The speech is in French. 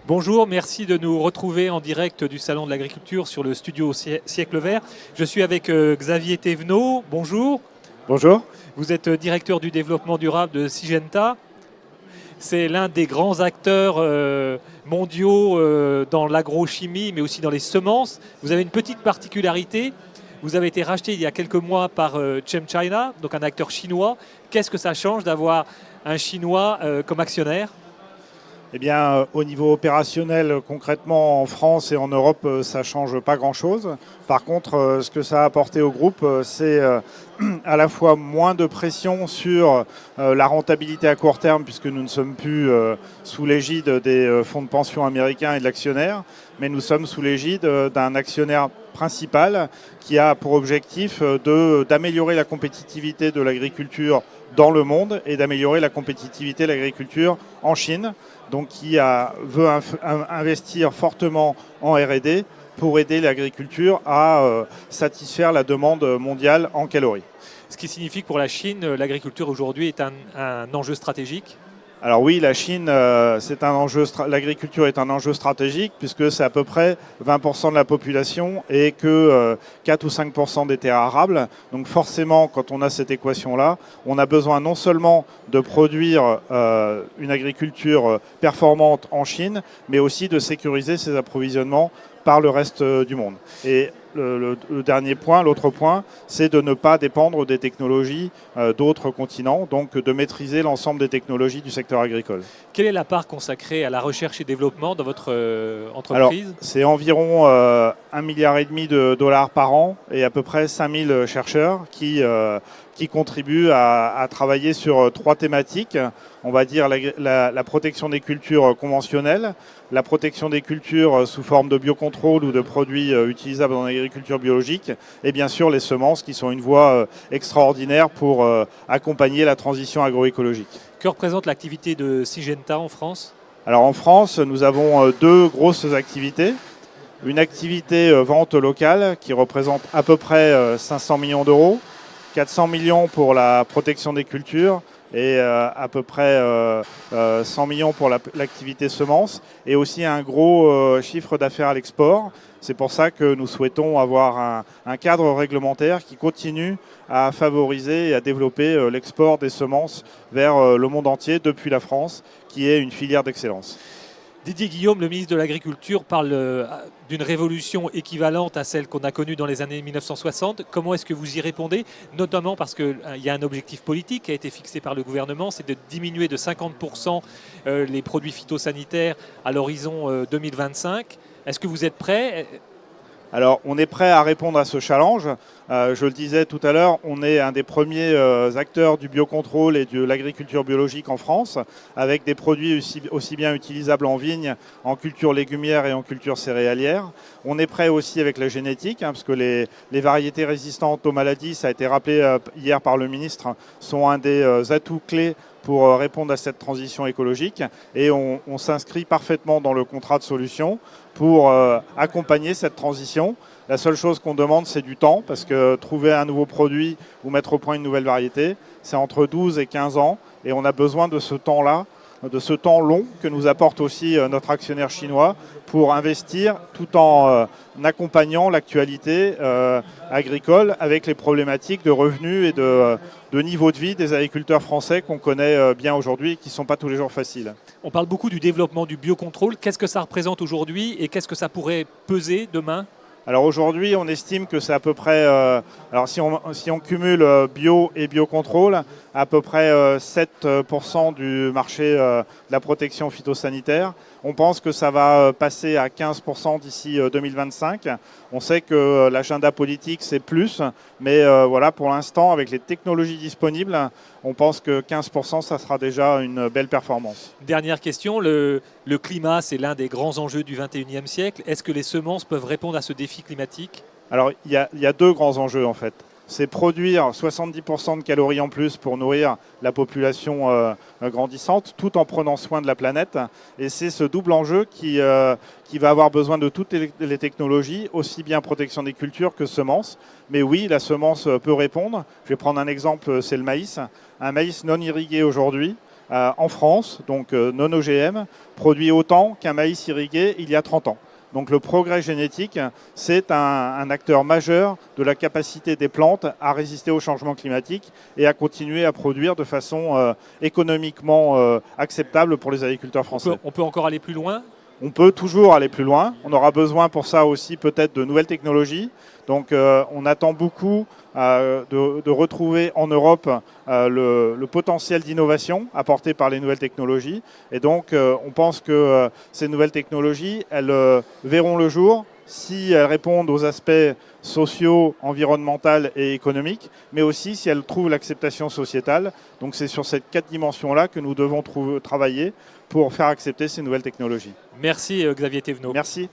Bonjour, merci de nous retrouver en direct du Salon de l'Agriculture sur le studio Siècle Vert. Je suis avec Xavier Thévenot. Bonjour. Bonjour. Vous êtes directeur du développement durable de Syngenta. C'est l'un des grands acteurs mondiaux dans l'agrochimie, mais aussi dans les semences. Vous avez une petite particularité. Vous avez été racheté il y a quelques mois par ChemChina, donc un acteur chinois. Qu'est-ce que ça change d'avoir un Chinois comme actionnaire ? Eh bien, au niveau opérationnel, concrètement, en France et en Europe, ça ne change pas grand-chose. Par contre, ce que ça a apporté au groupe, c'est à la fois moins de pression sur la rentabilité à court terme, puisque nous ne sommes plus sous l'égide des fonds de pension américains et de l'actionnaire, mais nous sommes sous l'égide d'un actionnaire principal qui a pour objectif d'améliorer la compétitivité de l'agriculture dans le monde et d'améliorer la compétitivité de l'agriculture en Chine. Donc qui veut investir fortement en R&D pour aider l'agriculture à satisfaire la demande mondiale en calories. Ce qui signifie que pour la Chine, l'agriculture aujourd'hui est un enjeu stratégique ? Alors oui, la Chine, l'agriculture est un enjeu stratégique puisque c'est à peu près 20% de la population et que 4 ou 5% des terres arables. Donc forcément, quand on a cette équation-là, on a besoin non seulement de produire une agriculture performante en Chine, mais aussi de sécuriser ses approvisionnements par le reste du monde. Et le dernier point, l'autre point, c'est de ne pas dépendre des technologies d'autres continents, donc de maîtriser l'ensemble des technologies du secteur agricole. Quelle est la part consacrée à la recherche et développement dans votre entreprise ? Alors, c'est environ 1,5 milliard de dollars par an et à peu près 5000 chercheurs qui contribuent à travailler sur 3 thématiques. On va dire la protection des cultures conventionnelles, la protection des cultures sous forme de biocontrôle ou de produits utilisables dans l'agriculture biologique, et bien sûr les semences qui sont une voie extraordinaire pour accompagner la transition agroécologique. Que représente l'activité de Syngenta en France ? Alors en France, nous avons 2 grosses activités. Une activité vente locale qui représente à peu près 500 millions d'euros, 400 millions pour la protection des cultures et à peu près 100 millions pour l'activité semences et aussi un gros chiffre d'affaires à l'export. C'est pour ça que nous souhaitons avoir un cadre réglementaire qui continue à favoriser et à développer l'export des semences vers le monde entier depuis la France, qui est une filière d'excellence. Didier Guillaume, le ministre de l'Agriculture, parle d'une révolution équivalente à celle qu'on a connue dans les années 1960. Comment est-ce que vous y répondez ? Notamment parce qu'il y a un objectif politique qui a été fixé par le gouvernement, c'est de diminuer de 50% les produits phytosanitaires à l'horizon 2025. Est-ce que vous êtes prêt ? Alors, on est prêt à répondre à ce challenge. Je le disais tout à l'heure, on est un des premiers acteurs du biocontrôle et de l'agriculture biologique en France, avec des produits aussi bien utilisables en vigne, en culture légumière et en culture céréalière. On est prêt aussi avec la génétique, parce que les variétés résistantes aux maladies, ça a été rappelé hier par le ministre, sont un des atouts clés pour répondre à cette transition écologique. Et on s'inscrit parfaitement dans le contrat de solution pour accompagner cette transition. La seule chose qu'on demande, c'est du temps, parce que trouver un nouveau produit ou mettre au point une nouvelle variété, c'est entre 12 et 15 ans. Et on a besoin de ce temps-là, de ce temps long que nous apporte aussi notre actionnaire chinois pour investir tout en accompagnant l'actualité agricole avec les problématiques de revenus et de niveau de vie des agriculteurs français qu'on connaît bien aujourd'hui et qui ne sont pas tous les jours faciles. On parle beaucoup du développement du biocontrôle. Qu'est-ce que ça représente aujourd'hui et qu'est-ce que ça pourrait peser demain ? Alors aujourd'hui, on estime que c'est à peu près, alors si on cumule bio et biocontrôle, à peu près 7% du marché de la protection phytosanitaire. On pense que ça va passer à 15% d'ici 2025. On sait que l'agenda politique, c'est plus, mais voilà, pour l'instant, avec les technologies disponibles, on pense que 15%, ça sera déjà une belle performance. Dernière question, le climat, c'est l'un des grands enjeux du 21e siècle. Est-ce que les semences peuvent répondre à ce défi climatique ? Alors, il y a 2 grands enjeux, en fait. C'est produire 70% de calories en plus pour nourrir la population grandissante, tout en prenant soin de la planète. Et c'est ce double enjeu qui va avoir besoin de toutes les technologies, aussi bien protection des cultures que semences. Mais oui, la semence peut répondre. Je vais prendre un exemple, c'est le maïs. Un maïs non irrigué aujourd'hui en France, donc non OGM, produit autant qu'un maïs irrigué il y a 30 ans. Donc le progrès génétique, c'est un acteur majeur de la capacité des plantes à résister au changement climatique et à continuer à produire de façon économiquement acceptable pour les agriculteurs français. On peut encore aller plus loin ? On peut toujours aller plus loin. On aura besoin pour ça aussi peut-être de nouvelles technologies. Donc on attend beaucoup de retrouver en Europe le potentiel d'innovation apporté par les nouvelles technologies. Et donc on pense que ces nouvelles technologies, elles verront le jour si elles répondent aux aspects sociaux, environnementaux et économiques, mais aussi si elles trouvent l'acceptation sociétale. Donc c'est sur ces 4 dimensions-là que nous devons travailler pour faire accepter ces nouvelles technologies. Merci Xavier Thévenot. Merci.